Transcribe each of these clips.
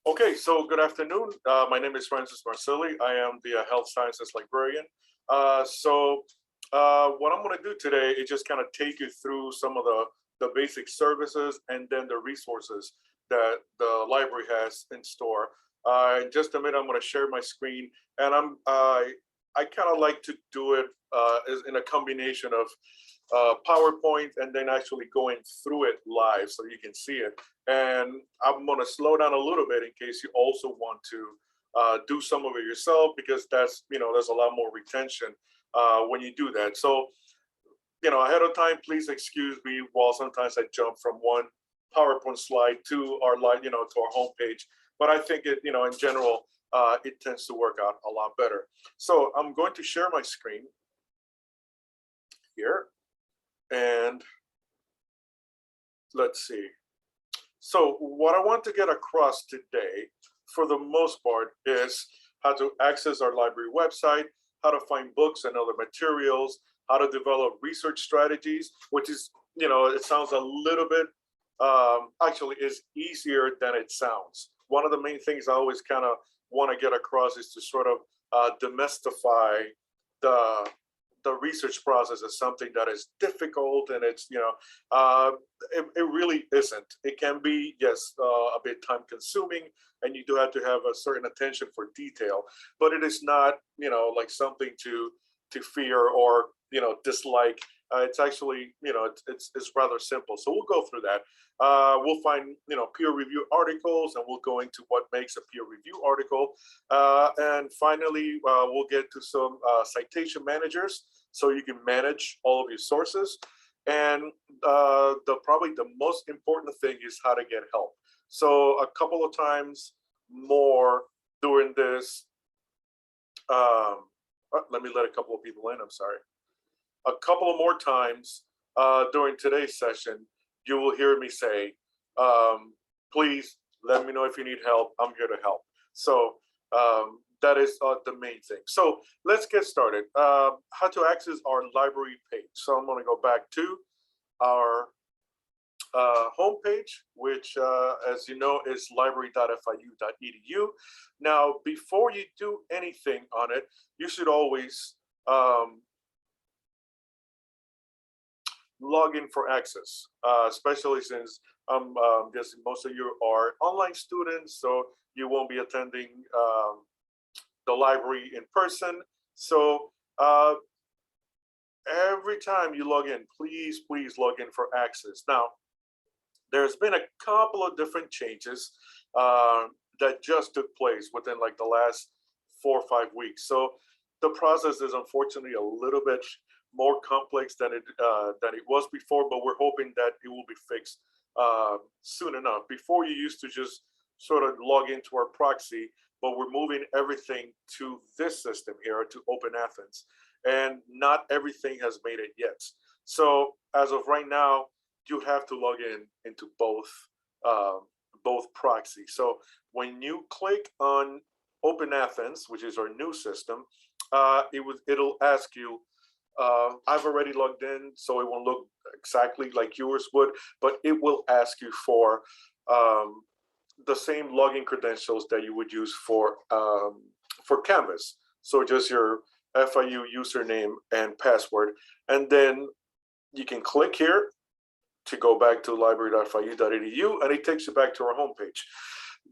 Okay, so good afternoon. My name is Francis Marsili. I am the health sciences librarian. What I'm going to do today is just kind of take you through some of the basic services and then the resources that the library has in store. In just a minute, I'm going to share my screen, and I kind of like to do it in a combination of PowerPoint and then actually going through it live so you can see it. And I'm going to slow down a little bit in case you also want to do some of it yourself, because that's, there's a lot more retention when you do that. So, ahead of time, please excuse me while sometimes I jump from one PowerPoint slide to our to our homepage. But I think it, in general, it tends to work out a lot better. So I'm going to share my screen here. And let's see. So what I want to get across today, for the most part, is how to access our library website, how to find books and other materials, how to develop research strategies, which is, it sounds a little bit, actually is easier than it sounds. One of the main things I always kind of want to get across is to sort of demystify the research process is something that is difficult, and it's, it really isn't. It can be, yes, a bit time consuming, and you do have to have a certain attention for detail, but it is not, like something to fear or, dislike. It's actually, it's rather simple. So we'll go through that. We'll find, peer review articles, and we'll go into what makes a peer review article. And finally, we'll get to some citation managers, so you can manage all of your sources. And probably the most important thing is how to get help. So a couple of times more during this, let me let a couple of people in, I'm sorry. A couple of more times during today's session, you will hear me say, please let me know if you need help. I'm here to help. So that is the main thing. So let's get started. How to access our library page. So I'm going to go back to our homepage, which, as you know, is library.fiu.edu. Now, before you do anything on it, you should always log in for access, especially since I'm guessing most of you are online students, so you won't be attending the library in person. So every time you log in, please log in for access. Now, there's been a couple of different changes that just took place within like the last 4 or 5 weeks. So the process is unfortunately a little bit more complex than it was before, but we're hoping that it will be fixed soon enough. Before, you used to just sort of log into our proxy, but we're moving everything to this system here, to OpenAthens, and not everything has made it yet. So as of right now, you have to log in into both proxies. So when you click on OpenAthens, which is our new system, it'll ask you, I've already logged in, so it won't look exactly like yours would, but it will ask you for the same login credentials that you would use for Canvas. So just your FIU username and password, and then you can click here to go back to library.fiu.edu, and it takes you back to our homepage.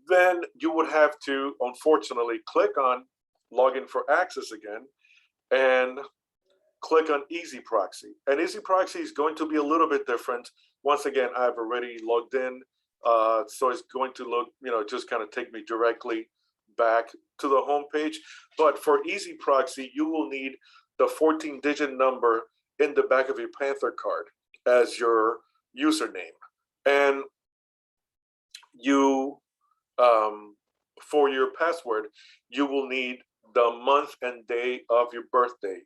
Then you would have to, unfortunately, click on login for access again, and click on Easy Proxy. And Easy Proxy is going to be a little bit different. Once again, I've already logged in, so it's going to look, just kind of take me directly back to the home page. But for Easy Proxy, you will need the 14-digit number in the back of your Panther card as your username. And you, for your password, you will need the month and day of your birthday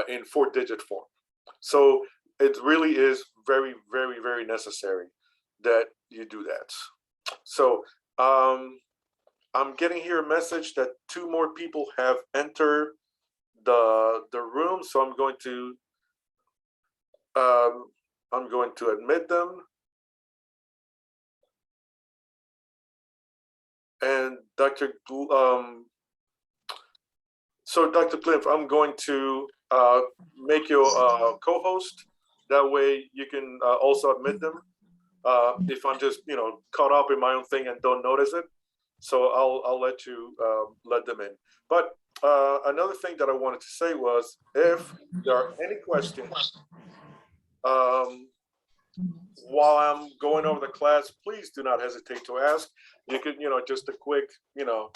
in 4-digit form. So it really is very, very, very necessary that you do that. So I'm getting here a message that 2 more people have entered the room. So I'm going to admit them. and so Dr. Plinth, I'm going to make you a co-host. That way you can also admit them. If I'm just, caught up in my own thing and don't notice it. So I'll let you let them in. But another thing that I wanted to say was, if there are any questions while I'm going over the class, please do not hesitate to ask. You can, just a quick, yell,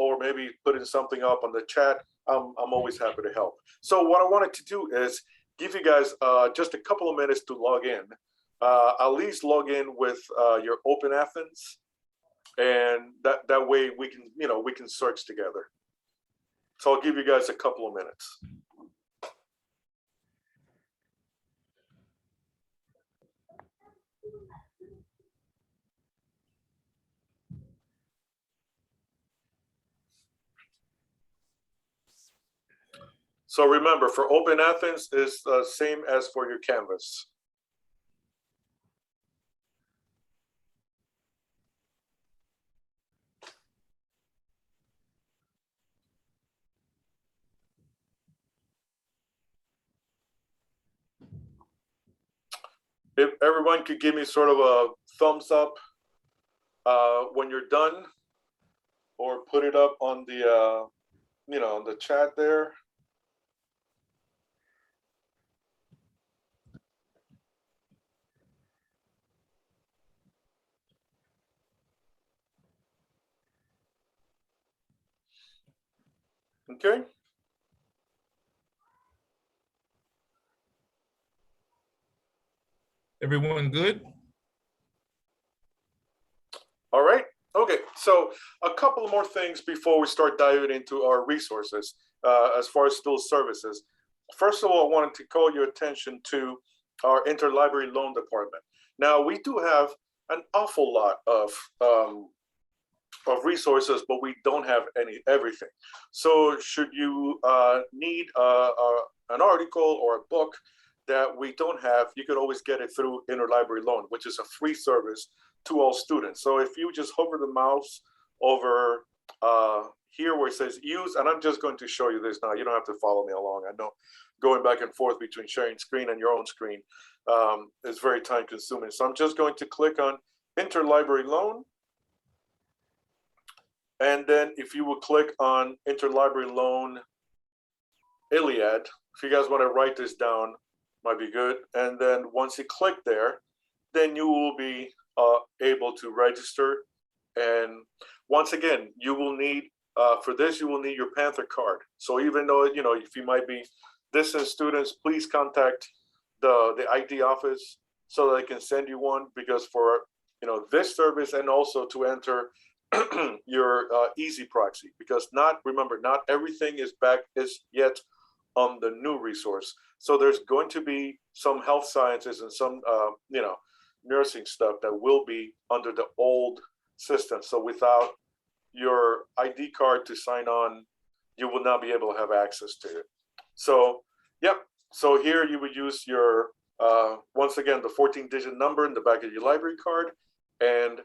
or maybe putting something up on the chat. I'm always happy to help. So what I wanted to do is give you guys just a couple of minutes to log in. At least log in with your OpenAthens, and that way we can, we can search together. So I'll give you guys a couple of minutes. So remember, for OpenAthens is the same as for your Canvas. If everyone could give me sort of a thumbs up when you're done, or put it up on the, on the chat there. Okay. Everyone good? All right. Okay. So a couple more things before we start diving into our resources as far as those services. First of all, I wanted to call your attention to our Interlibrary Loan department. Now, we do have an awful lot of resources, but we don't have everything. So should you need an article or a book that we don't have, you could always get it through Interlibrary Loan, which is a free service to all students. So if you just hover the mouse over here where it says use, and I'm just going to show you this now, you don't have to follow me along. I know going back and forth between sharing screen and your own screen is very time consuming. So I'm just going to click on Interlibrary Loan. And then if you will click on Interlibrary Loan Iliad, if you guys want to write this down, might be good. And then once you click there, then you will be able to register. And once again, you will need, for this, you will need your Panther card. So even though, if you might be distant students, please contact the ID office so that they can send you one, because for, this service, and also to enter your easy proxy, because remember, not everything is yet on the new resource. So there's going to be some health sciences and some, nursing stuff that will be under the old system. So without your ID card to sign on, you will not be able to have access to it. So, yep. So here you would use your, once again, the 14-digit number in the back of your library card, and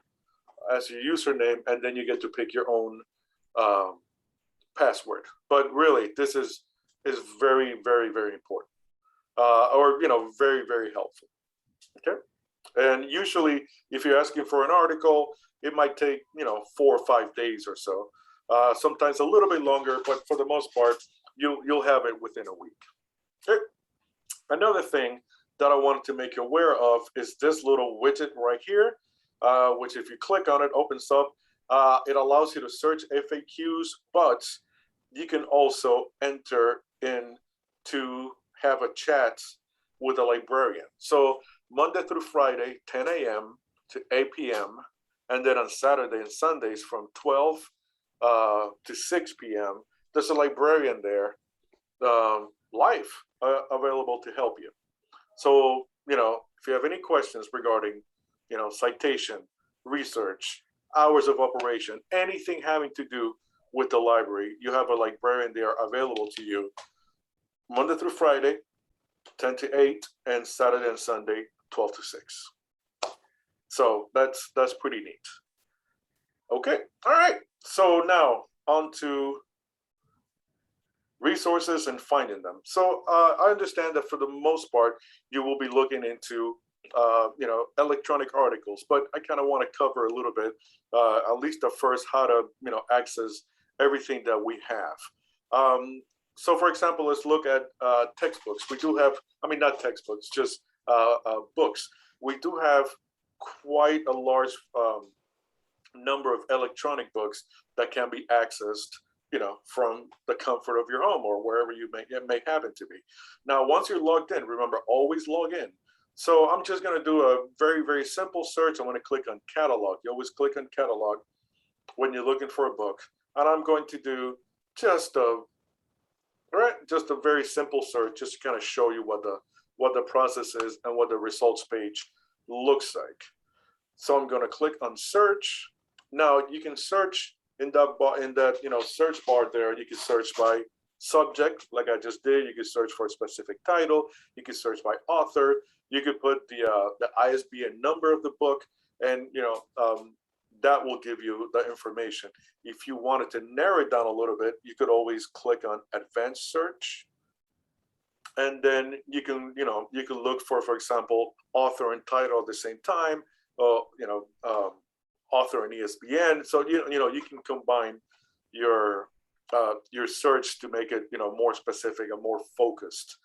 as your username, and then you get to pick your own password. But really, this is very, very, very important, or very, very helpful. Okay, and usually, if you're asking for an article, it might take 4 or 5 days or so. Sometimes a little bit longer, but for the most part, you'll have it within a week. Okay. Another thing that I wanted to make you aware of is this little widget right here, which if you click on it, opens up. It allows you to search FAQs, but you can also enter in to have a chat with a librarian. So Monday through Friday, 10 a.m. to 8 p.m. And then on Saturday and Sundays from 12 to 6 p.m., there's a librarian there live available to help you. So, if you have any questions regarding, citation, research, hours of operation, anything having to do with the library, you have a librarian there available to you Monday through Friday, 10 to 8, and Saturday and Sunday, 12 to 6. So that's pretty neat. Okay, all right. So now on to resources and finding them. So I understand that for the most part, you will be looking into electronic articles, but I kind of want to cover a little bit, at least the first, how to access everything that we have. So for example, let's look at textbooks. We do have, I mean, not textbooks, just books. We do have quite a large number of electronic books that can be accessed, from the comfort of your home or wherever it may happen to be. Now, once you're logged in, remember, always log in. So I'm just going to do a very, very simple search. I'm going to click on catalog. You always click on catalog when you're looking for a book. And I'm going to do just a very simple search, just to kind of show you what the process is and what the results page looks like. So I'm going to click on search. Now you can search in that search bar there. You can search by subject, like I just did. You can search for a specific title. You can search by author. You could put the ISBN number of the book, and that will give you the information. If you wanted to narrow it down a little bit, you could always click on advanced search, and then you can look for example, author and title at the same time. Author and ESBN. So you can combine your search to make it more specific and more focused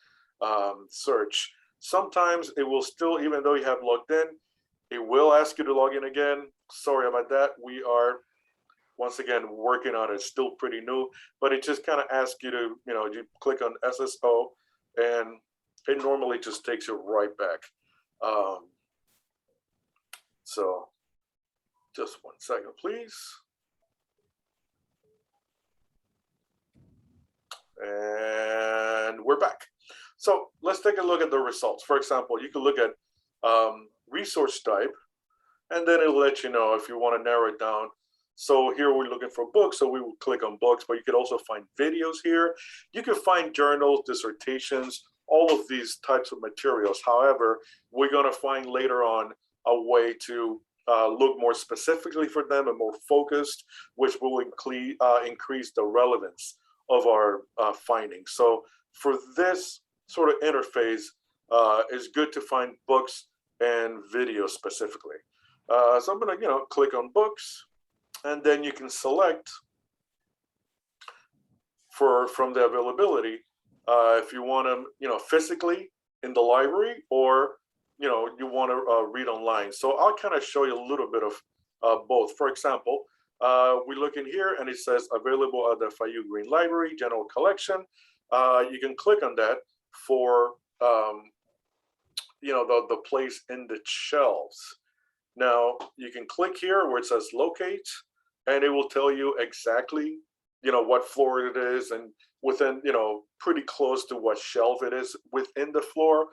search. Sometimes it will still, even though you have logged in, it will ask you to log in again. Sorry about that. We are once again working on it. It's still pretty new, but it just kind of asks you to you click on SSO, and it normally just takes you right back. So just 1 second, please. And we're back. So let's take a look at the results. For example, you can look at resource type, and then it'll let you know if you want to narrow it down. So here we're looking for books, so we will click on books, but you could also find videos here. You can find journals, dissertations, all of these types of materials. However, we're going to find later on a way to look more specifically for them and more focused, which will increase the relevance of our findings. So for this sort of interface, it's good to find books and videos specifically. So I'm going to click on books, and then you can select from the availability if you want them physically in the library, or you want to read online. So I'll kind of show you a little bit of both. For example, we look in here and it says available at the FIU Green Library General Collection. You can click on that for the place in the shelves. Now you can click here where it says locate, and it will tell you exactly what floor it is, and within pretty close to what shelf it is within the floor.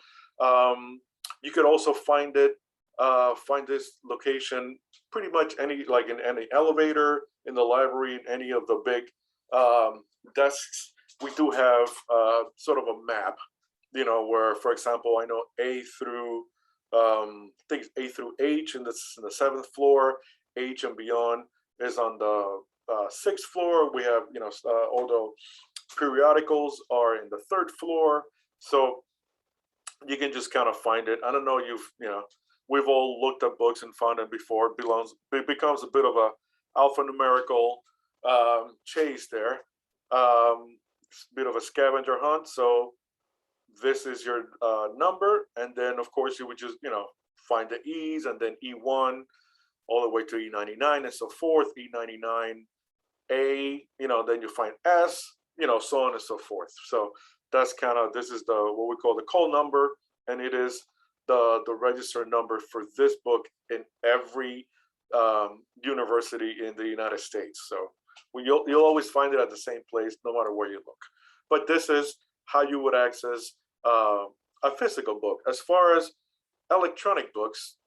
You could also find this location pretty much in any elevator in the library, in any of the big desks. We do have sort of a map, where, for example, I know A through A through H in the 7th floor, H and beyond is on the 6th floor. We have all the periodicals are in the 3rd floor. So you can just kind of find it. I don't know, we've all looked at books and found them before. It becomes a bit of a alphanumerical chase there, bit of a scavenger hunt. So this is your number, and then of course you would just find the E's, and then E1 all the way to E99 and so forth. E99 A, then you find S, so on and so forth. So that's this is what we call the call number, and it is the register number for this book in every university in the United States. So you'll always find it at the same place, no matter where you look. But this is how you would access a physical book. As far as electronic books,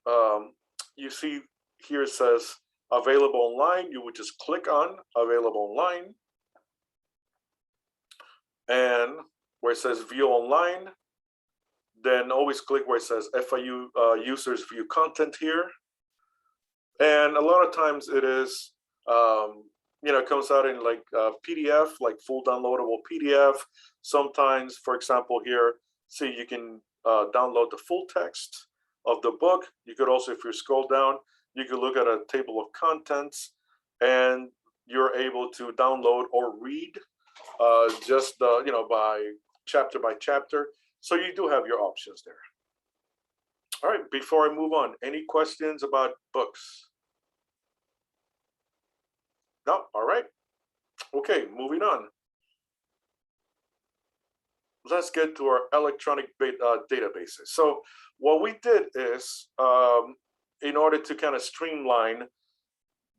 you see here it says available online. You would just click on available online, and where it says view online, then always click where it says FIU users view content here. And a lot of times it is It comes out in like PDF, like full downloadable PDF. Sometimes, for example, here, see, you can download the full text of the book. You could also, if you scroll down, you could look at a table of contents, and you're able to download or read just by chapter. So you do have your options there. All right, before I move on, any questions about books? No, all right. Okay, moving on. Let's get to our electronic databases. So what we did is, in order to kind of streamline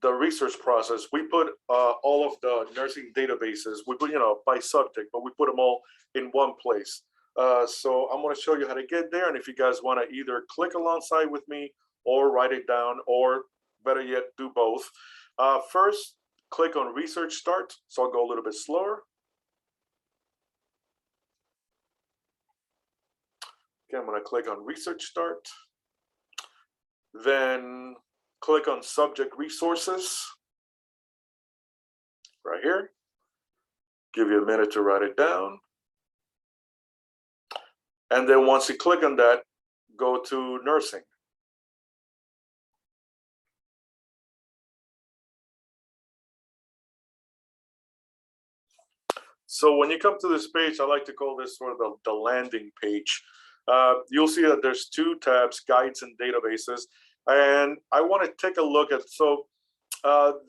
the research process, we put all of the nursing databases, we put, by subject, but we put them all in one place. So I'm going to show you how to get there. And if you guys want to either click alongside with me or write it down, or better yet, do both. First, click on Research Start. So I'll go a little bit slower. Okay, I'm going to click on Research Start. Then click on Subject Resources right here. Give you a minute to write it down. And then once you click on that, go to Nursing. So when you come to this page, I like to call this sort of the landing page. You'll see that there's two tabs, Guides and Databases. And I want to take a look at,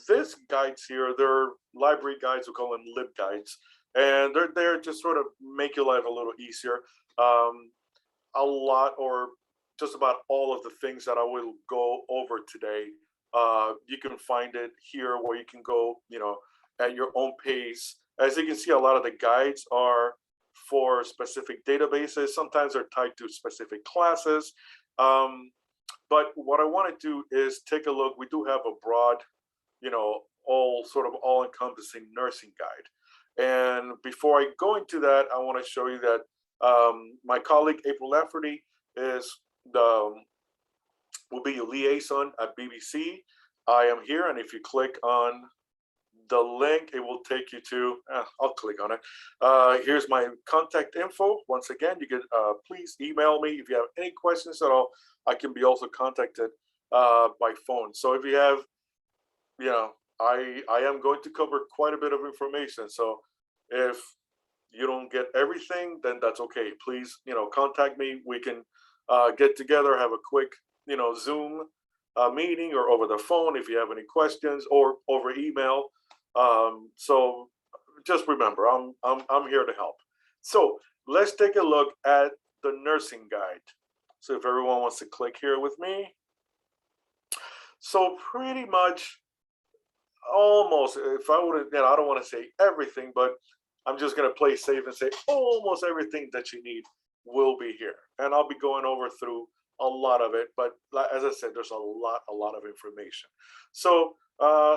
this guides here, they're library guides, we call them LibGuides. And they're there to sort of make your life a little easier. A lot, or just about all of the things that I will go over today, you can find it here, where you can go, at your own pace. As you can see, a lot of the guides are for specific databases. Sometimes they're tied to specific classes. But what I want to do is take a look. We do have a broad, all-encompassing nursing guide. And before I go into that, I want to show you that my colleague April Lafferty will be your liaison at BBC. I am here, and if you click on the link, it will take you to, I'll click on it. Here's my contact info. Once again, you can please email me if you have any questions at all. I can be also contacted by phone. So if you have, I am going to cover quite a bit of information. So if you don't get everything, then that's okay. Please, contact me. We can get together, have a quick, Zoom meeting, or over the phone if you have any questions, or over email. So just remember, I'm here to help. So let's take a look at the nursing guide. So if everyone wants to click here with me. So pretty much, almost, if I would, I don't want to say everything, but I'm just going to play safe and say almost everything that you need will be here. And I'll be going over through a lot of it. But as I said, there's a lot of information. So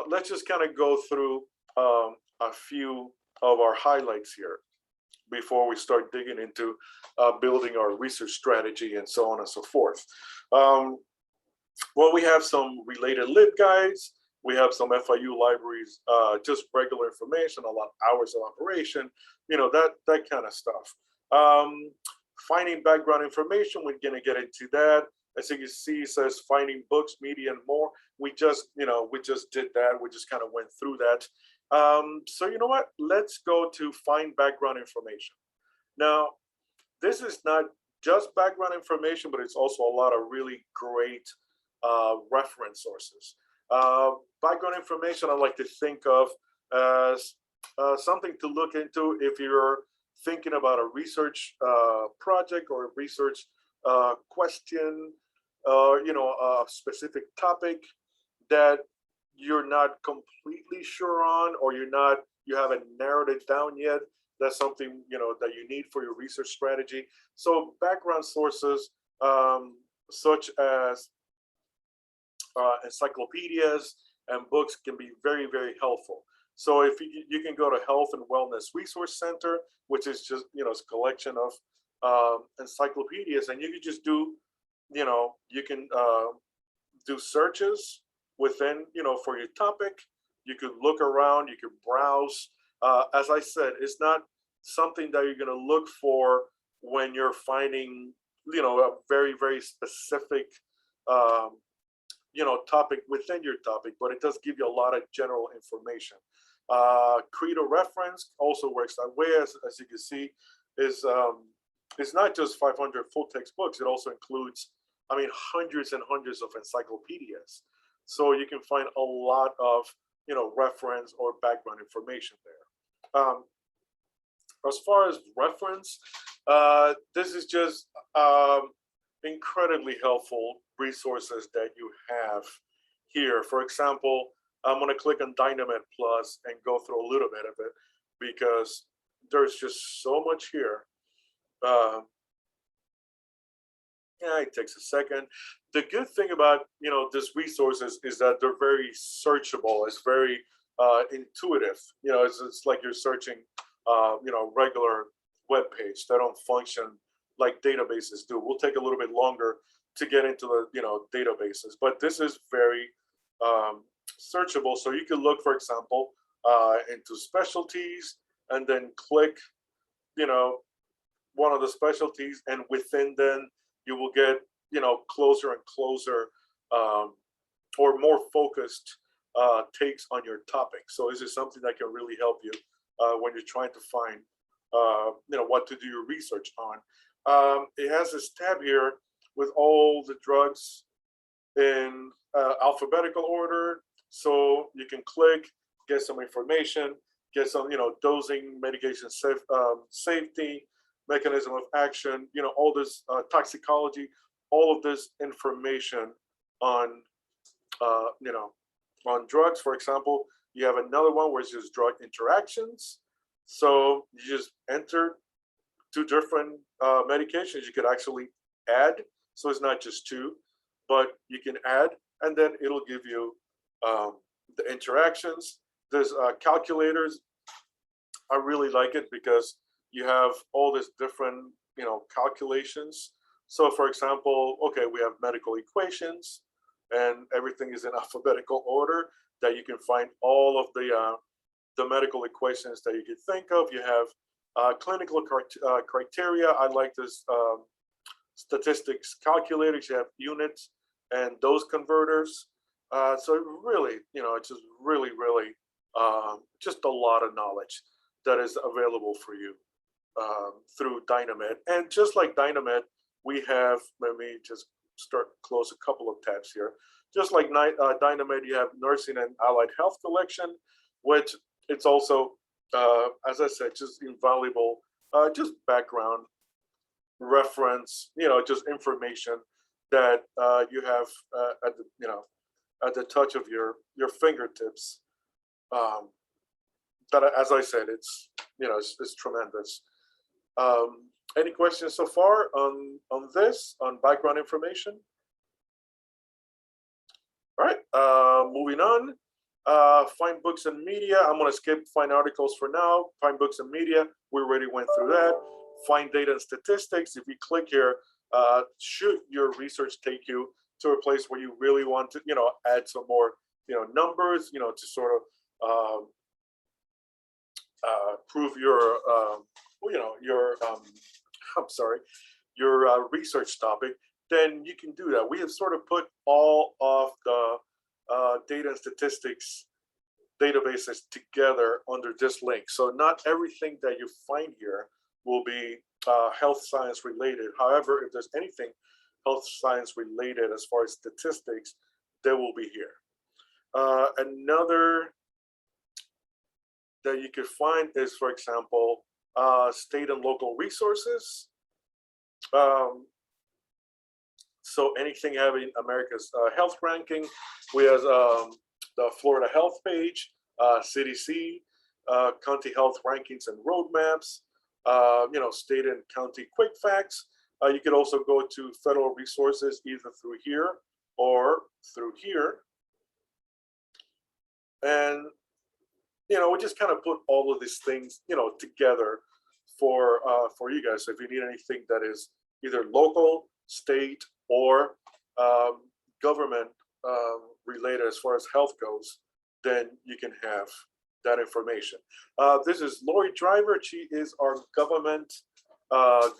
let's just kind of go through a few of our highlights here before we start digging into building our research strategy and so on and so forth. Well, we have some related LibGuides. We have some FIU libraries, just regular information, a lot of hours of operation, that kind of stuff. Finding background information, we're going to get into that. As you can see, it says finding books, media, and more. We just did that. We just kind of went through that. So you know what? Let's go to find background information. Now, this is not just background information, but it's also a lot of really great reference sources. Background information I like to think of as something to look into if you're thinking about a research project or a research question, a specific topic that you're not completely sure on, or you haven't narrowed it down yet. That's something that you need for your research strategy. So background sources such as encyclopedias and books can be very, very helpful. So if you can go to Health and Wellness Resource Center, which is just it's a collection of encyclopedias, and you can just do you can do searches within for your topic. You could look around, you could browse. As I said, it's not something that you're going to look for when you're finding, a very, very specific, topic within your topic, but it does give you a lot of general information. Credo reference also works that way, as you can see, is it's not just 500 full text books. It also includes, hundreds and hundreds of encyclopedias. So you can find a lot of, reference or background information there. As far as reference, this is just incredibly helpful resources that you have here. For example, I'm going to click on Dynamet Plus and go through a little bit of it because there's just so much here. It takes a second. The good thing about these resources is that they're very searchable. It's very intuitive. It's like you're searching regular web page. They don't function like databases do. We'll take a little bit longer to get into the databases, but this is very searchable. So you can look, for example, into specialties and then click one of the specialties, and within then you will get closer and closer or more focused takes on your topic. So this is something that can really help you when you're trying to find what to do your research on. It has this tab here with all the drugs in alphabetical order, so you can click, get some information, get some dosing, medication safety, mechanism of action, all this toxicology, all of this information on on drugs. For example, you have another one where it's just drug interactions. So you just enter 2 different medications. You could actually add, so it's not just 2, but you can add, and then it'll give you the interactions. There's calculators. I really like it because you have all these different calculations. So for example, okay, we have medical equations, and everything is in alphabetical order, that you can find all of the medical equations that you can think of. You have clinical criteria. I like this statistics calculators. You have units and dose converters. So really, it's just really, really just a lot of knowledge that is available for you through Dynamet. And just like Dynamet, we have, let me just close a couple of tabs here. Just like Dynamet, you have Nursing and Allied Health Collection, which it's also, as I said, just invaluable, just background reference, just information that you have at the, at the touch of your fingertips. That, as I said, it's it's tremendous. Any questions so far on this, on background information? All right, moving on. Find books and media. I'm going to skip find articles for now. Find books and media, we already went through that. Find data and statistics. If you click here, should your research take you to a place where you really want to, add some more, numbers, to sort of prove your, your research topic, then you can do that. We have sort of put all of the data and statistics databases together under this link. So not everything that you find here will be health science related. However, if there's anything health science related as far as statistics, they will be here. Another that you could find is, for example, state and local resources. So anything having America's health ranking, we have the Florida Health page, CDC, county health rankings and roadmaps, state and county quick facts. You could also go to federal resources either through here or through here. And, we just kind of put all of these things, together for you guys. So if you need anything that is either local, state, or government related as far as health goes, then you can have that information. This is Lori Driver. She is our government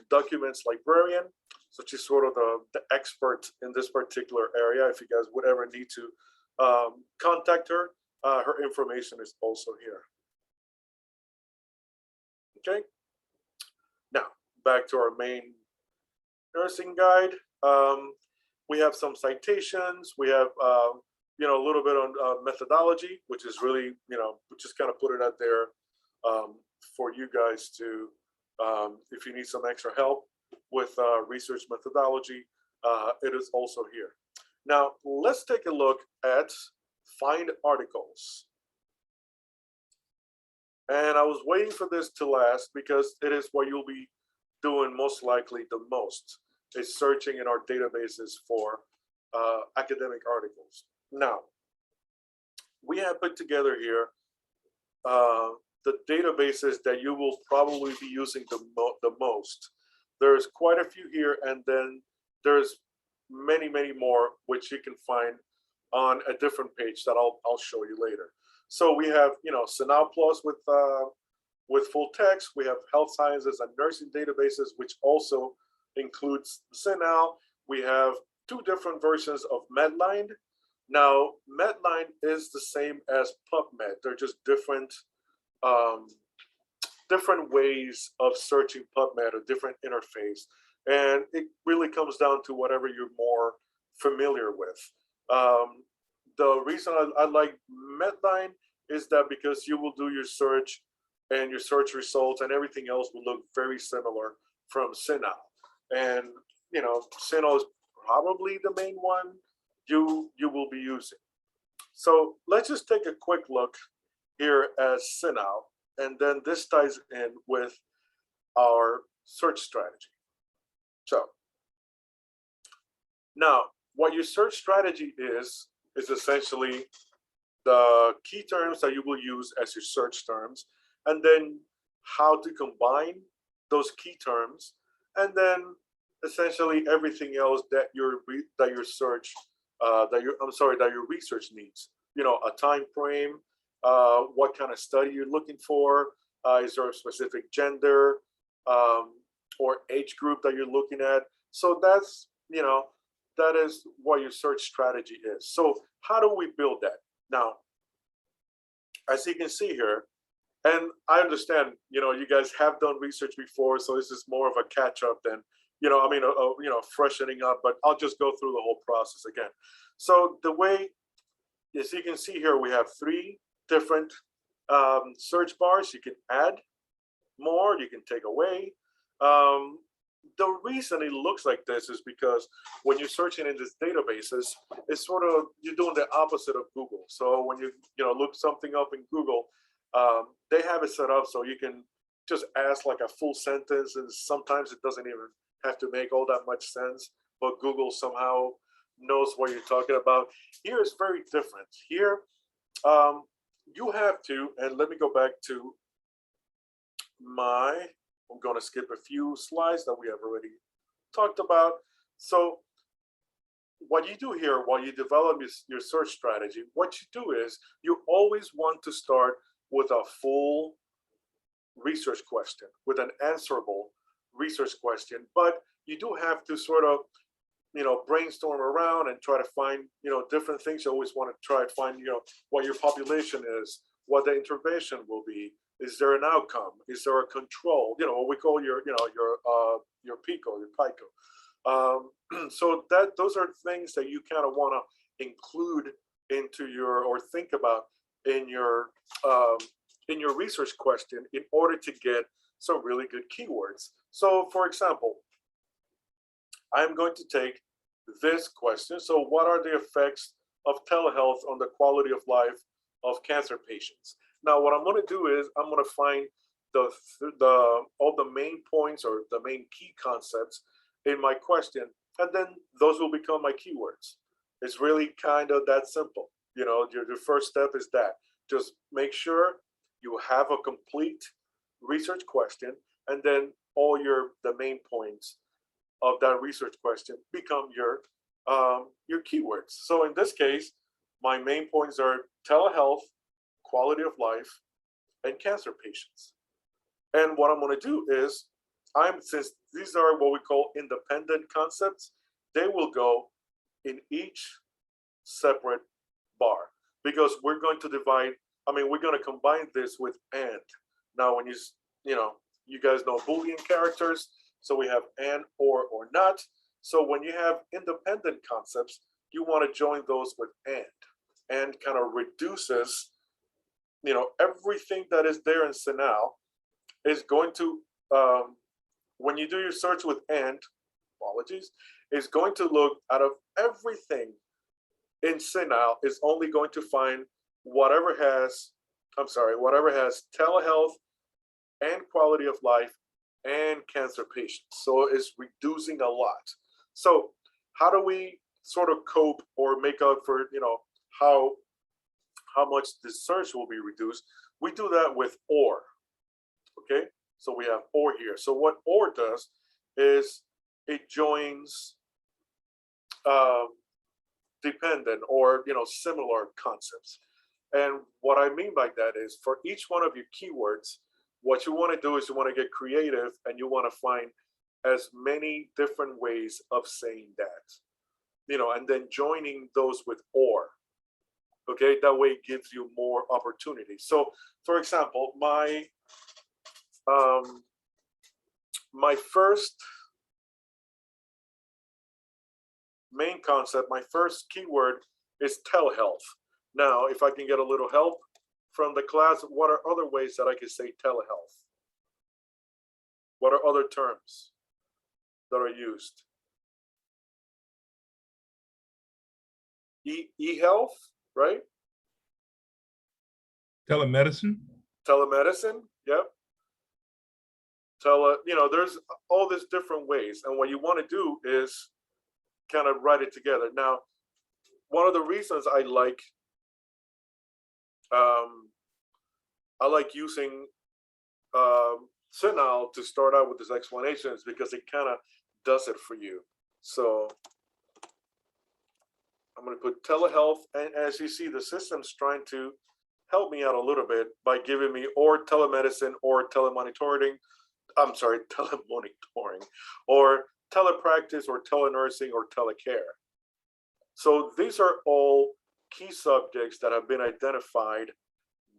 documents librarian. So she's sort of the expert in this particular area. If you guys would ever need to contact her, her information is also here. Okay. Now, back to our main nursing guide. We have some citations. We have, you know, a little bit on methodology, which is really, you know, we just kind of put it out there for you guys to, if you need some extra help with research methodology, it is also here. Now, let's take a look at find articles. And I was waiting for this to last because it is what you'll be doing most likely the most, is searching in our databases for academic articles. Now, we have put together here the databases that you will probably be using the most. There's quite a few here, and then there's many, many more which you can find on a different page that I'll show you later. So we have, you know, CINAHL Plus with full text. We have health sciences and nursing databases, which also includes CINAHL. We have two different versions of Medline. Now, Medline is the same as PubMed. They're just different different ways of searching PubMed, a different interface. And it really comes down to whatever you're more familiar with. The reason I like Medline is that because you will do your search and your search results and everything else will look very similar from CINAHL. And, you know, CINAHL is probably the main one you will be using. So let's just take a quick look here at CINAHL, and then this ties in with our search strategy. So now what your search strategy is essentially the key terms that you will use as your search terms, and then how to combine those key terms, and then essentially everything else that your research needs. You know, a time frame, what kind of study you're looking for, is there a specific gender or age group that you're looking at? So that's, you know, that is what your search strategy is. So how do we build that? Now, as you can see here, and I understand, you know, you guys have done research before, so this is more of a catch up than, you know, I mean, you know, freshening up, but I'll just go through the whole process again. So the way, as you can see here, we have three different search bars. You can add more, you can take away. The reason it looks like this is because when you're searching in these databases, it's sort of, you're doing the opposite of Google. So when you know, look something up in Google, they have it set up so you can just ask like a full sentence, and sometimes it doesn't even have to make all that much sense, but Google somehow knows what you're talking about. Here is very different. Here, you have to, and let me go back to I'm going to skip a few slides that we have already talked about. So what you do here, while you develop your search strategy, what you do is you always want to start with a full research question, with an answerable research question, but you do have to sort of, you know, brainstorm around and try to find, you know, different things. You always want to try to find, you know, what your population is, what the intervention will be. Is there an outcome? Is there a control? You know, what we call your, you know, your PICO, your PICO. So those are things that you kind of want to include into your, or think about in your research question in order to get some really good keywords. So for example, I'm going to take this question. So what are the effects of telehealth on the quality of life of cancer patients? Now, what I'm going to do is I'm going to find all the main points or the main key concepts in my question, and then those will become my keywords. It's really kind of that simple. You know, your first step is that. Just make sure you have a complete research question, and then all the main points of that research question become your keywords. So in this case, my main points are telehealth, quality of life, and cancer patients. And what I'm going to do is, since these are what we call independent concepts, they will go in each separate bar, because we're going to divide. We're going to combine this with and. Now, when you guys know Boolean characters, so we have and, or not. So when you have independent concepts, you want to join those with and kind of reduces, everything that is there in Sinal is going to, when you do your search with and, apologies, is going to look out of everything in Sinal is only going to find whatever has telehealth and quality of life and cancer patients. So it's reducing a lot. So how do we sort of cope or make up for, how much the search will be reduced? We do that with or, okay? So we have or here. So what or does is it joins dependent or, similar concepts. And what I mean by that is for each one of your keywords, what you want to do is you want to get creative and you want to find as many different ways of saying that, and then joining those with or. Okay, that way it gives you more opportunity. So, for example, my first main concept, my first keyword is telehealth. Now, if I can get a little help from the class, what are other ways that I could say telehealth? What are other terms that are used? E-health, right? Telemedicine. Telemedicine, yep. There's all these different ways. And what you want to do is kind of write it together. Now, one of the reasons I like using Sinal to start out with this explanation is because it kind of does it for you. So I'm going to put telehealth, and as you see, the system's trying to help me out a little bit by giving me or telemedicine or telemonitoring, or telepractice or telenursing or telecare. So these are all key subjects that have been identified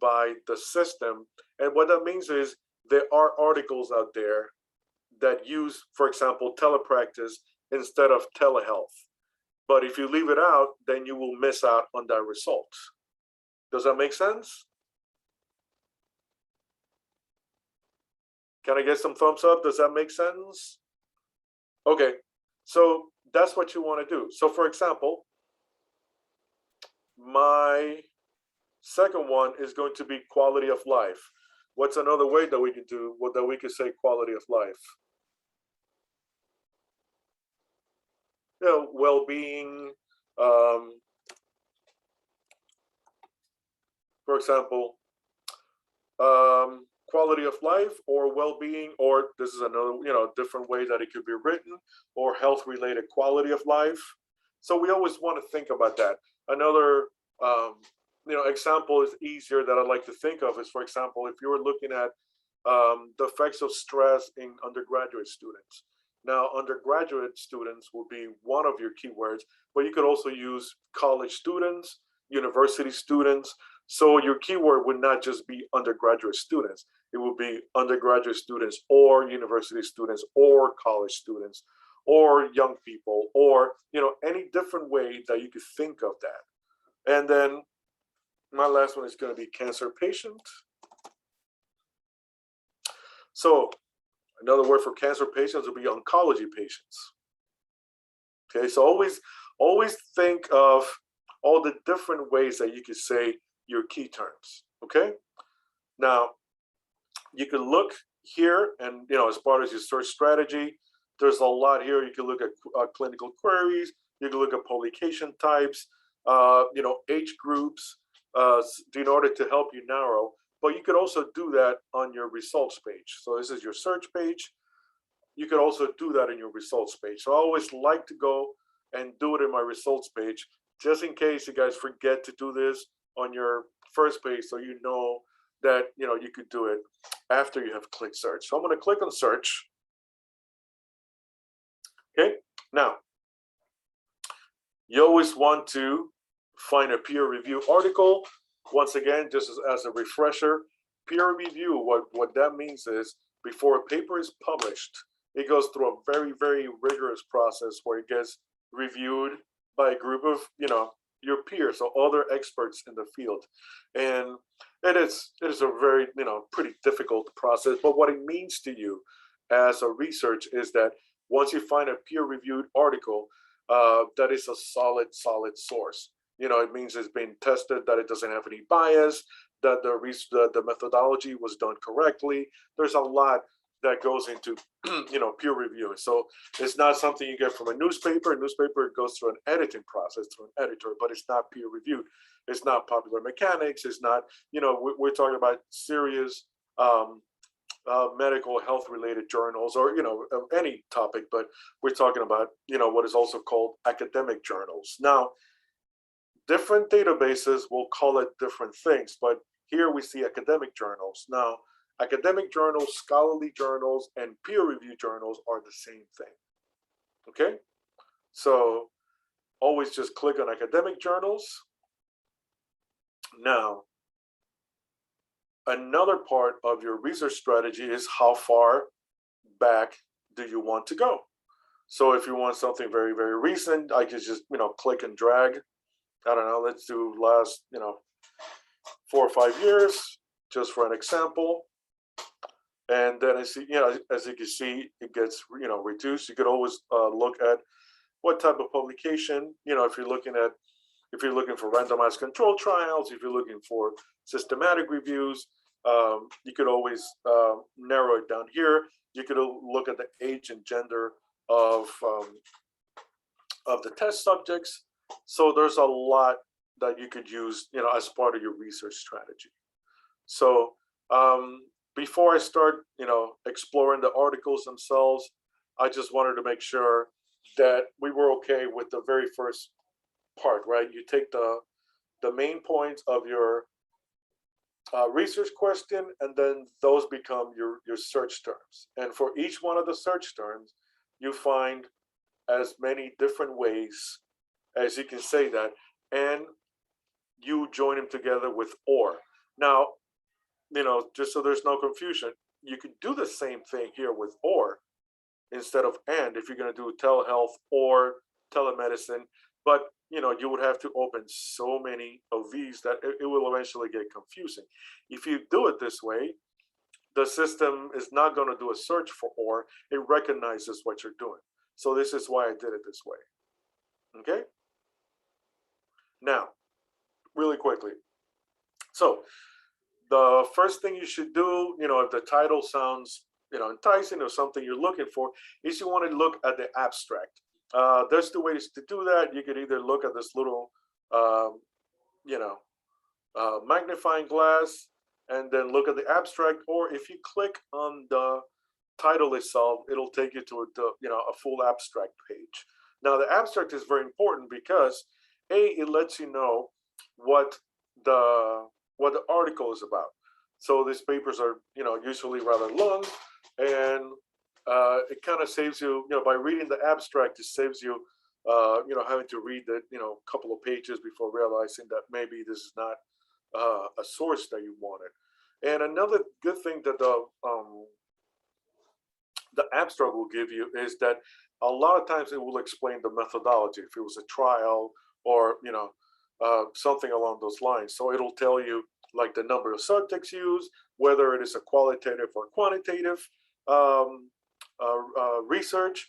by the system. And what that means is there are articles out there that use, for example, telepractice instead of telehealth. But if you leave it out, then you will miss out on that result. Does that make sense? Can I get some thumbs up? Does that make sense? Okay, so that's what you want to do. So for example, my second one is going to be quality of life. What's another way that we could do, that we could say quality of life? Well-being, for example, quality of life or well-being, or this is another, different way that it could be written, or health-related quality of life. So we always want to think about that. Another, example is easier that I like to think of is, for example, if you were looking at the effects of stress in undergraduate students. Now, undergraduate students will be one of your keywords, but you could also use college students, university students. So your keyword would not just be undergraduate students. It would be undergraduate students or university students or college students or young people, or any different way that you could think of that. And then my last one is going to be cancer patient. So another word for cancer patients would be oncology patients. Okay, so always think of all the different ways that you could say your key terms. Okay, now you can look here, and as part of your search strategy, there's a lot here. You can look at clinical queries. You can look at publication types, age groups, in order to help you narrow. But you could also do that on your results page. So this is your search page. You could also do that in your results page. So I always like to go and do it in my results page just in case you guys forget to do this on your first page, so you know that you could do it after you have clicked search. So I'm going to click on search. Okay, now you always want to find a peer review article. Once again, just as a refresher, peer review, what that means is before a paper is published, it goes through a very, very rigorous process where it gets reviewed by a group of your peers, so other experts in the field. And it is a very pretty difficult process. But what it means to you as a research is that once you find a peer-reviewed article, that is a solid source. It means it's been tested, that it doesn't have any bias, that the methodology was done correctly. There's a lot that goes into peer review. So it's not something you get from a newspaper. A newspaper goes through an editing process through an editor, but it's not peer reviewed. It's not Popular Mechanics. It's not, we're talking about serious medical health related journals, or any topic, but we're talking about what is also called academic journals. Now, different databases will call it different things, but here we see academic journals. Now, academic journals, scholarly journals, and peer review journals are the same thing. Okay, so always just click on academic journals. Now, another part of your research strategy is how far back do you want to go? So if you want something very, very recent, I could just click and drag. I don't know, let's do last 4 or 5 years, just for an example. And then I see, as you can see, it gets reduced. You could always look at what type of publication, if you're looking for randomized control trials, if you're looking for systematic reviews, you could always narrow it down here. You could look at the age and gender of the test subjects. So there's a lot that you could use, as part of your research strategy. So before I start, exploring the articles themselves, I just wanted to make sure that we were okay with the very first part, right? You take the main points of your research question, and then those become your search terms. And for each one of the search terms, you find as many different ways as you can say that, and you join them together with or. Now, just so there's no confusion, you could do the same thing here with or instead of and, if you're going to do telehealth or telemedicine, but you would have to open so many of these that it will eventually get confusing. If you do it this way, the system is not going to do a search for or, it recognizes what you're doing. So this is why I did it this way. Okay? Now, really quickly. So the first thing you should do, if the title sounds, enticing or something you're looking for, is you want to look at the abstract. There's two ways to do that. You could either look at this little, magnifying glass and then look at the abstract, or if you click on the title itself, it'll take you to a full abstract page. Now, the abstract is very important because it lets you know what the article is about. So these papers are, usually rather long, and it kind of saves you, by reading the abstract, it saves you, having to read the, couple of pages before realizing that maybe this is not a source that you wanted. And another good thing that the abstract will give you is that a lot of times it will explain the methodology, if it was a trial or something along those lines. So it'll tell you like the number of subjects used, whether it is a qualitative or quantitative research,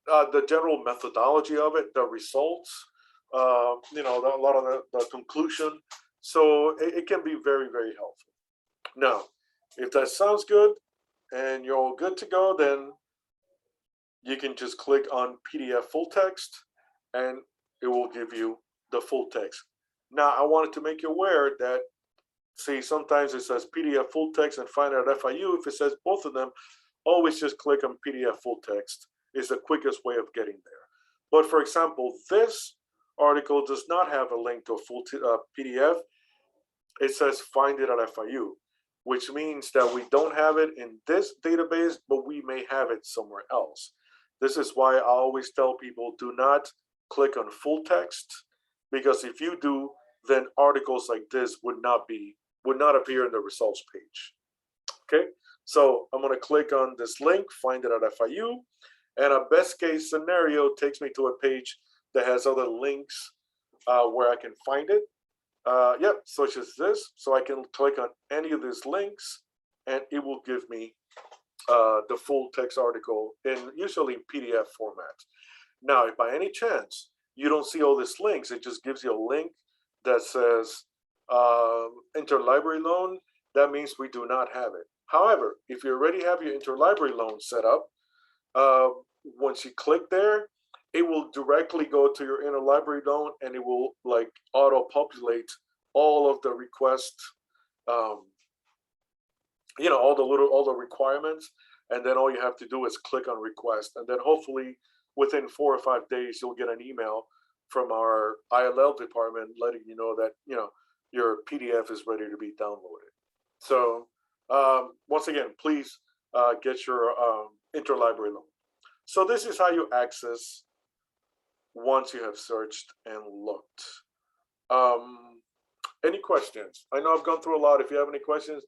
the general methodology of it, the results, a lot of the conclusion. So it can be very, very helpful. Now, if that sounds good and you're all good to go, then you can just click on PDF full text and it will give you the full text. Now, I wanted to make you aware that, see, sometimes it says PDF full text and find out FIU. If it says both of them, always just click on PDF full text. It's the quickest way of getting there. But for example, this article does not have a link to a full PDF. It says find it at FIU, which means that we don't have it in this database, but we may have it somewhere else. This is why I always tell people, do not click on full text, because if you do, then articles like this would not appear in the results page. Okay, so I'm going to click on this link, find it at FIU, and a best case scenario takes me to a page that has other links where I can find it. Yep, such as this. So I can click on any of these links and it will give me the full text article in usually PDF format. Now, if by any chance you don't see all these links, it just gives you a link that says Interlibrary Loan. That means we do not have it. However, if you already have your Interlibrary Loan set up, once you click there, it will directly go to your Interlibrary Loan and it will like auto-populate all of the requests, all the requirements, and then all you have to do is click on request, and then hopefully within 4 or 5 days you'll get an email from our ILL department letting you know that your PDF is ready to be downloaded. So once again, please get your Interlibrary Loan. So this is how you access once you have searched and looked. Any questions? I know I've gone through a lot. If you have any questions,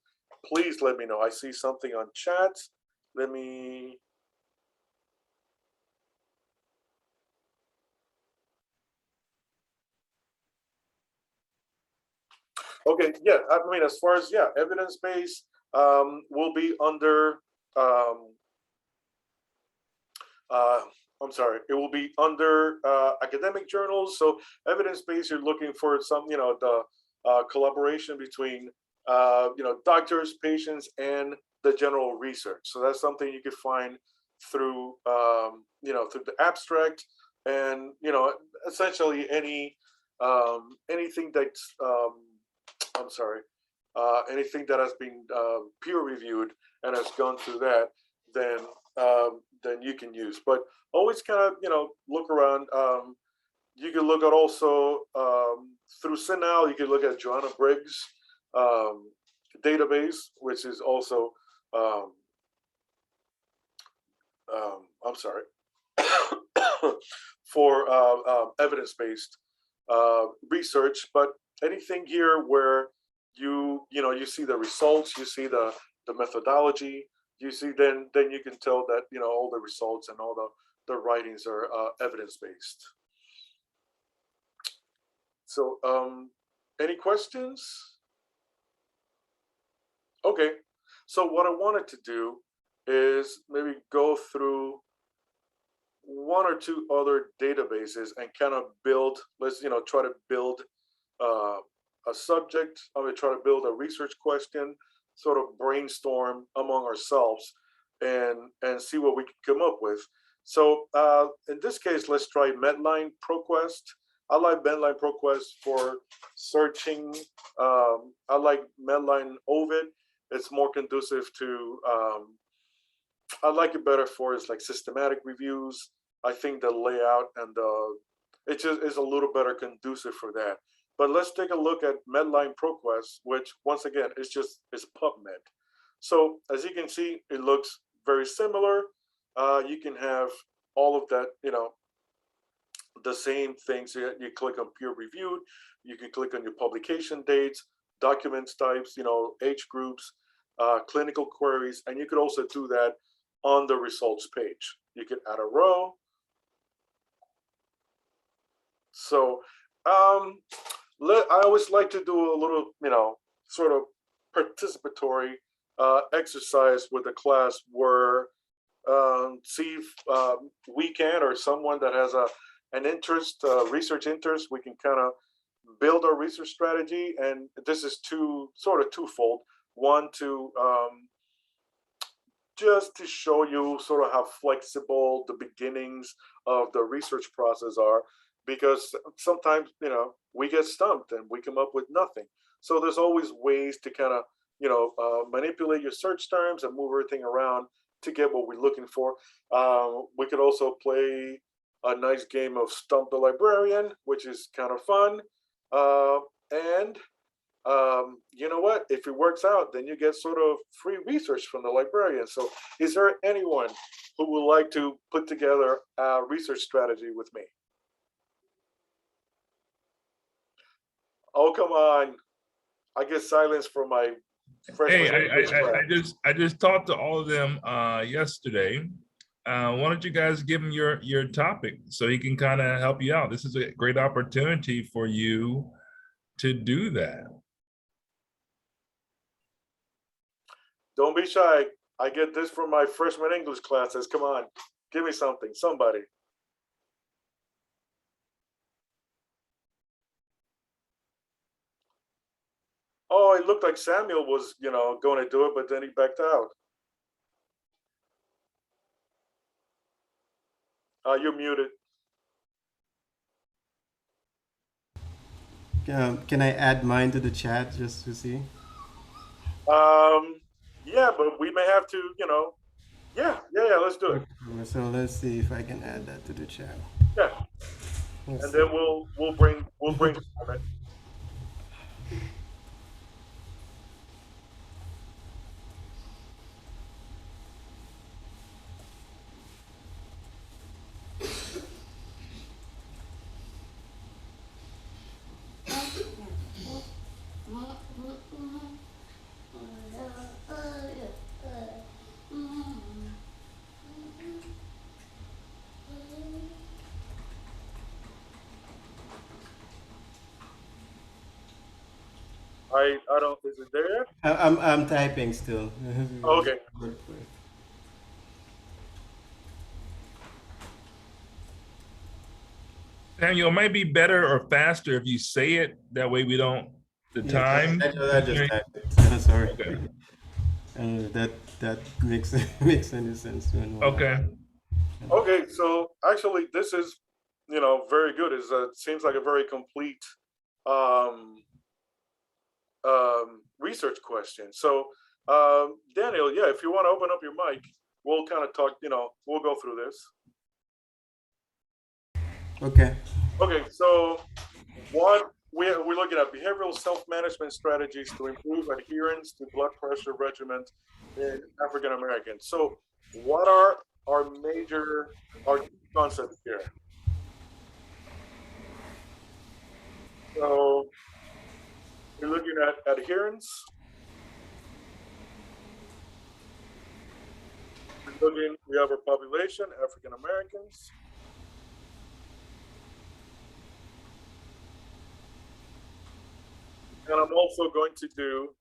please let me know. I see something on chat. Let me. Okay, yeah, I mean, as far as, evidence-based will be under, I'm sorry, it will be under academic journals. So evidence-based, you're looking for some, the collaboration between, doctors, patients, and the general research. So that's something you could find through, through the abstract, and, essentially anything that's, anything that has been peer-reviewed and has gone through that, then you can use. But always kind of, look around. You can look at also through CINAHL, you can look at Joanna Briggs database, which is also, for evidence-based research. But anything here where you see the results, you see the methodology, you see, then you can tell that all the results and all the writings are evidence-based. So any questions? Okay, so what I wanted to do is maybe go through one or two other databases and kind of build, let's try to build a subject. I'm going to try to build a research question, sort of brainstorm among ourselves and see what we can come up with. So in this case, let's try Medline Proquest. I like Medline Proquest for searching. I like Medline Ovid. It's more conducive to, I like it better for its like systematic reviews. I think the layout and it just is a little better conducive for that. But let's take a look at Medline Proquest, which once again, it's PubMed. So as you can see, it looks very similar. You can have all of that, the same things. You click on peer reviewed, you can click on your publication dates, documents types, age groups, clinical queries, and you could also do that on the results page. You can add a row. So I always like to do a little, sort of participatory exercise with the class where see if we can, or someone that has an interest, research interest, we can kind of build our research strategy. And this is twofold. One, to just to show you sort of how flexible the beginnings of the research process are, because sometimes, we get stumped and we come up with nothing. So there's always ways to kind of, manipulate your search terms and move everything around to get what we're looking for. We could also play a nice game of Stump the Librarian, which is kind of fun. And you know what? If it works out, then you get sort of free research from the librarian. So is there anyone who would like to put together a research strategy with me? Oh, come on. I get silence from my freshman. Hey, I just talked to all of them yesterday. Why don't you guys give him your topic so he can kind of help you out? This is a great opportunity for you to do that. Don't be shy. I get this from my freshman English classes. Come on, give me something, somebody. Oh, it looked like Samuel was, going to do it, but then he backed out. You're muted. Can I add mine to the chat just to see? Yeah, but we may have to, yeah, let's do it. So let's see if I can add that to the chat. Yeah, and then we'll bring it. I don't. Is it there? I'm typing still. Okay. Samuel, it might be better or faster if you say it. That way we don't the time. I just typed it. Sorry. Okay. That makes any sense. Okay. Okay. So actually, this is very good. It seems like a very complete research question. So Daniel, yeah, if you want to open up your mic, we'll kind of talk. We'll go through this. Okay. Okay, so what we're looking at behavioral self-management strategies to improve adherence to blood pressure regimen in African Americans. So what are our concepts here? So we're looking at adherence. We have our population, African Americans. And I'm also going to do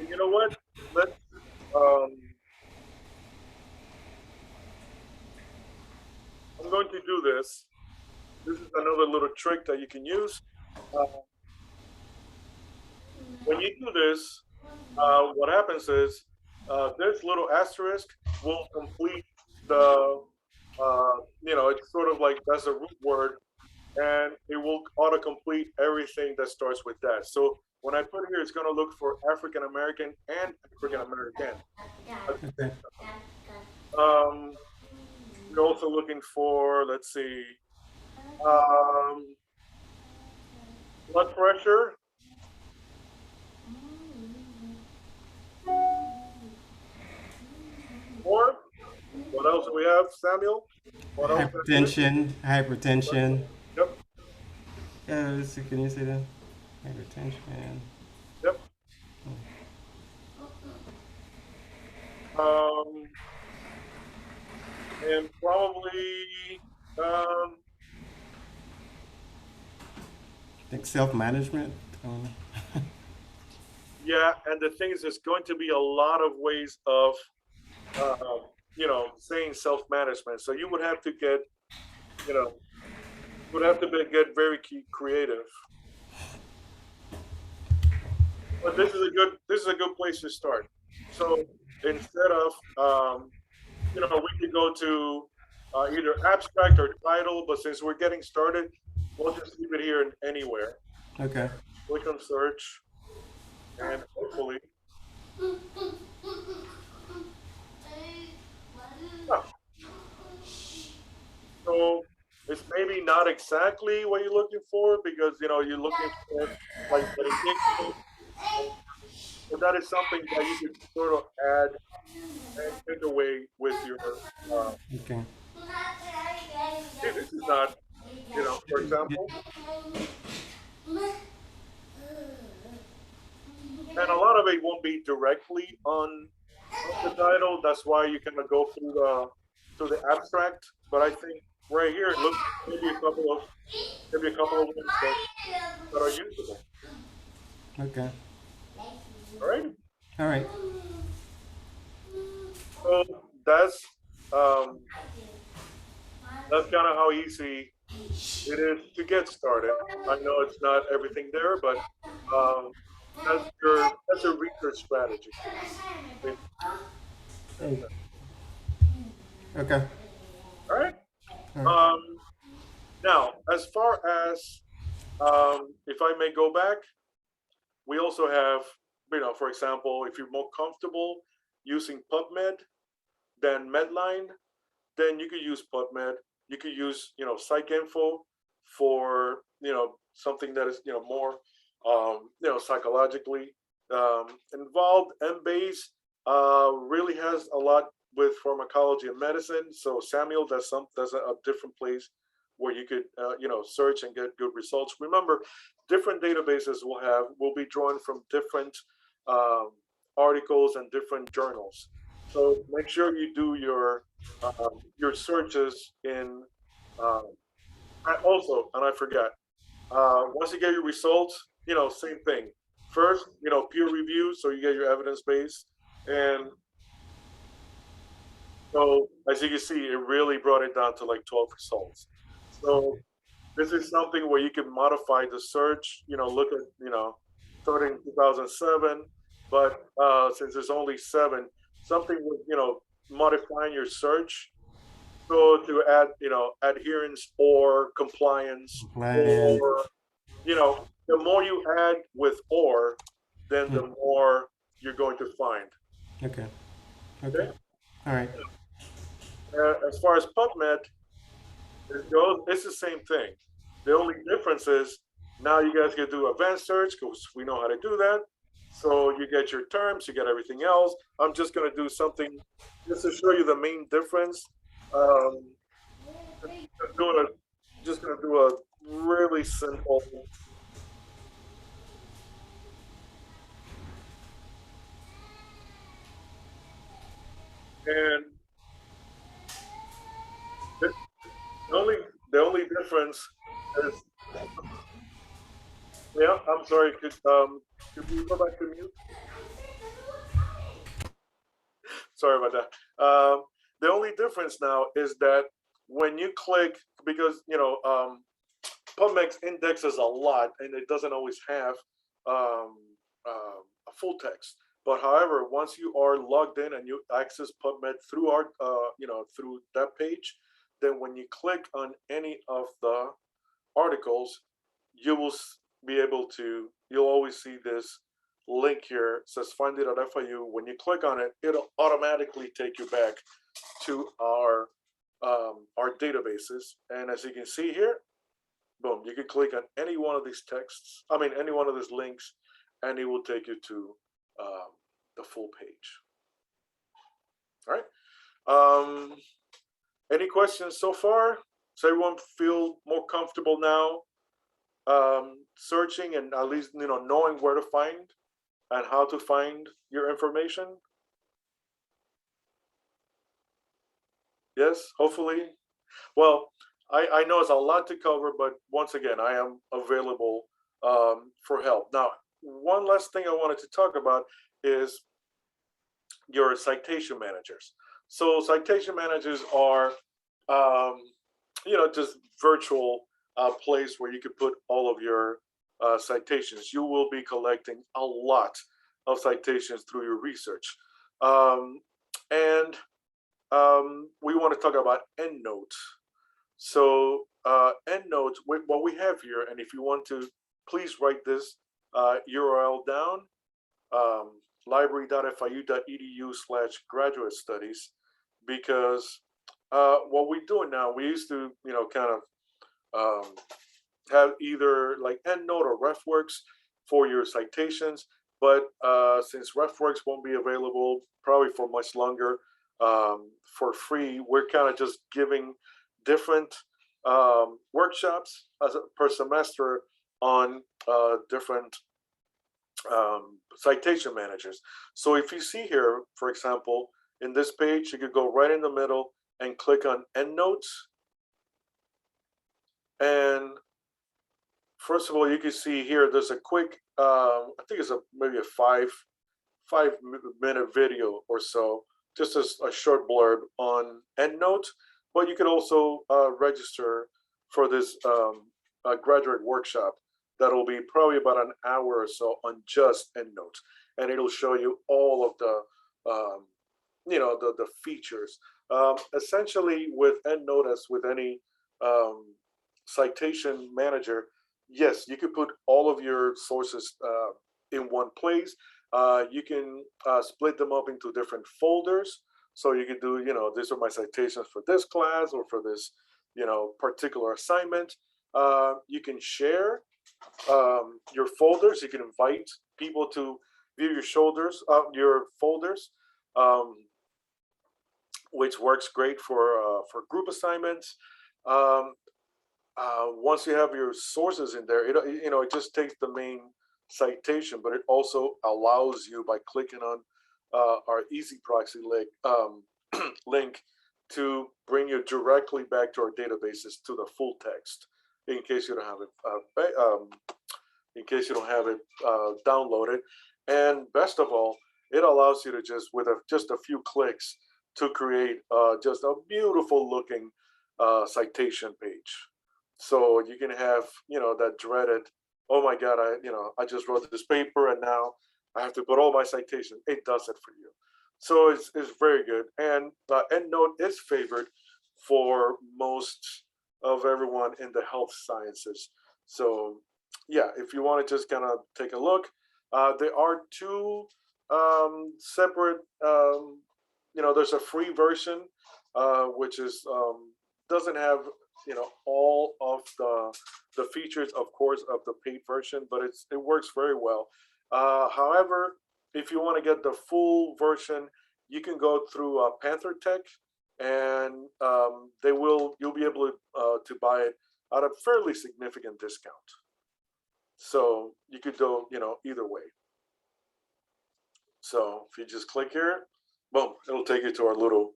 you know what? Let's I'm going to do this. This is another little trick that you can use. When you do this, what happens is this little asterisk will complete the, it's sort of like that's a root word, and it will auto-complete everything that starts with that. So when I put here, it's going to look for African American and African American. We're also looking for, let's see, blood pressure. Or what else do we have, Samuel? What else? Hypertension. Yep. Yeah, let's see, can you say that? Hypertension. Yep. And probably like self-management. Yeah, and the thing is, there's going to be a lot of ways of saying self-management. So you would have to get, get very creative. But this is a good place to start. So instead of we could go to either abstract or title, but since we're getting started, we'll just leave it here anywhere. Okay. click on search, and hopefully, yeah. So it's maybe not exactly what you're looking for because you're looking for like meditation, but that is something that you could sort of add and take away with your. Uh, Okay. hey, this is not, for Yeah. example, and a lot of it won't be directly on the title. That's why you kind of go through the abstract. But I think right here, look, maybe a couple of ones that are usable. Okay. All right. All right. So um, that's kind of how easy it is to get started. I know it's not everything there, but um, that's a research strategy. Hey. Okay. All right. All right. Um, Now, as far as if I may go back, we also have, for example, if you're more comfortable using PubMed than Medline, then you could use PubMed. You could use, PsycInfo for, something that is, more, psychologically involved. Embase really has a lot with pharmacology and medicine. So Samuel does a different place where you could, search and get good results. Remember, different databases will be drawn from different um, articles and different journals. So make sure you do your searches in. Um, and I forgot. Once you get your results, same thing. First, peer review, so you get your evidence base, and so as you can see, it really brought it down to like 12 results. So this is something where you can modify the search. Look at starting in 2007, but since there's only 7, something with modifying your search. So to add, adherence or compliance, Compliant. or the more you add with or, then the more you're going to find. Okay. Okay. Okay. All right. As far as PubMed goes, it's the same thing. The only difference is now you guys can do advanced search because we know how to do that. So you get your terms, you get everything else. I'm just going to do something just to show you the main difference. Um, doing just going to do a really simple. And the the only the only difference is, yeah, I'm sorry, could you go back to mute? Sorry about that. The only difference now is that when you click, because PubMed indexes a lot, and it doesn't always have um, a full text. But however, once you are logged in and you access PubMed through through that page, then when you click on any of the articles, you will be able to. You'll always see this link here. It says find it at FIU. When you click on it, it'll automatically take you back to our databases. And as you can see here, boom, you can click on any one of these texts, any one of these links, and it will take you to the full page. All right. Any questions so far? Does everyone feel more comfortable now searching and at least knowing where to find and how to find your information? Yes, hopefully. Well, I know it's a lot to cover, but once again, I am available for help. Now, one last thing I wanted to talk about is your citation managers. So citation managers are, just virtual place where you can put all of your citations. You will be collecting a lot of citations through your research. And we want to talk about EndNote. So EndNote, what we have here, and if you want to, please write this URL down, library.fiu.edu/graduate studies, because what we're doing now, we used to, kind of have either like EndNote or RefWorks for your citations, but since RefWorks won't be available probably for much longer for free, we're kind of just giving different workshops per semester on different citation managers. So if you see here, for example, in this page, you could go right in the middle and click on EndNotes. And first of all, you can see here, there's a quick, I think it's maybe a five-minute video or so, just a short blurb on EndNote. But you could also register for this graduate workshop that'll be probably about an hour or so on just EndNote, and it'll show you all of the, the features. Essentially, with EndNote, as with any citation manager, yes, you could put all of your sources in one place. You can split them up into different folders. So you could do, these are my citations for this class or for this, particular assignment. You can share your folders. You can invite people to view your folders, which works great for group assignments. Once you have your sources in there, it just takes the main citation, but it also allows you, by clicking on our easy proxy link to bring you directly back to our databases to the full text, in case you don't have it downloaded. And best of all, it allows you to just a few clicks to create just a beautiful looking citation page. So you can have, that dreaded, oh my God, I just wrote this paper and now I have to put all my citations. It does it for you. So it's very good. And EndNote is favored for most of everyone in the health sciences. So yeah, if you want to just kind of take a look, there are two separate, there's a free version, which is doesn't have all of the features, of course, of the paid version, but it works very well. However, if you want to get the full version, you can go through Panther Tech, and you'll be able to buy it at a fairly significant discount. So you could go, either way. So if you just click here, boom, it'll take you to our little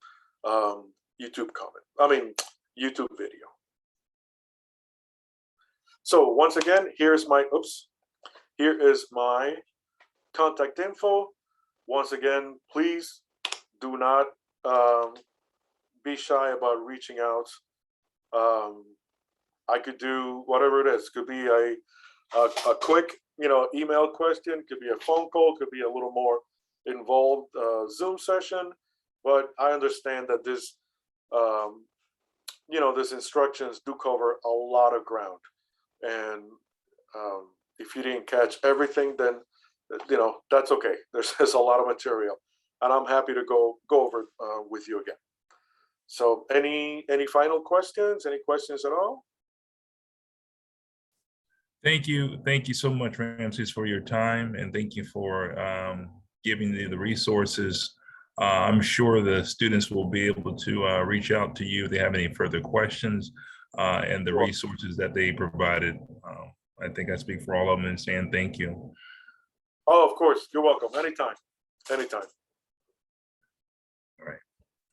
YouTube video. So once again, here is my contact info. Once again, please do not be shy about reaching out. I could do whatever it is. Could be a quick, email question. Could be a phone call. Could be a little more involved Zoom session. But I understand that this, these instructions do cover a lot of ground. And if you didn't catch everything, then that's okay. There's a lot of material, and I'm happy to go over with you again. So any final questions? Any questions at all? Thank you so much, Ramses, for your time, and thank you for giving the resources. I'm sure the students will be able to reach out to you if they have any further questions, and the resources that they provided. I think I speak for all of them in saying thank you. Oh, of course. You're welcome. Anytime. Anytime. All right.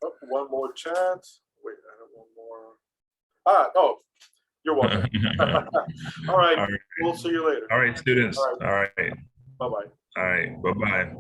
Oh, one more chat. Wait, I have one more. Oh, you're welcome. All right. We'll see you later. All right, students. All right. Bye-bye. All right. Bye-bye.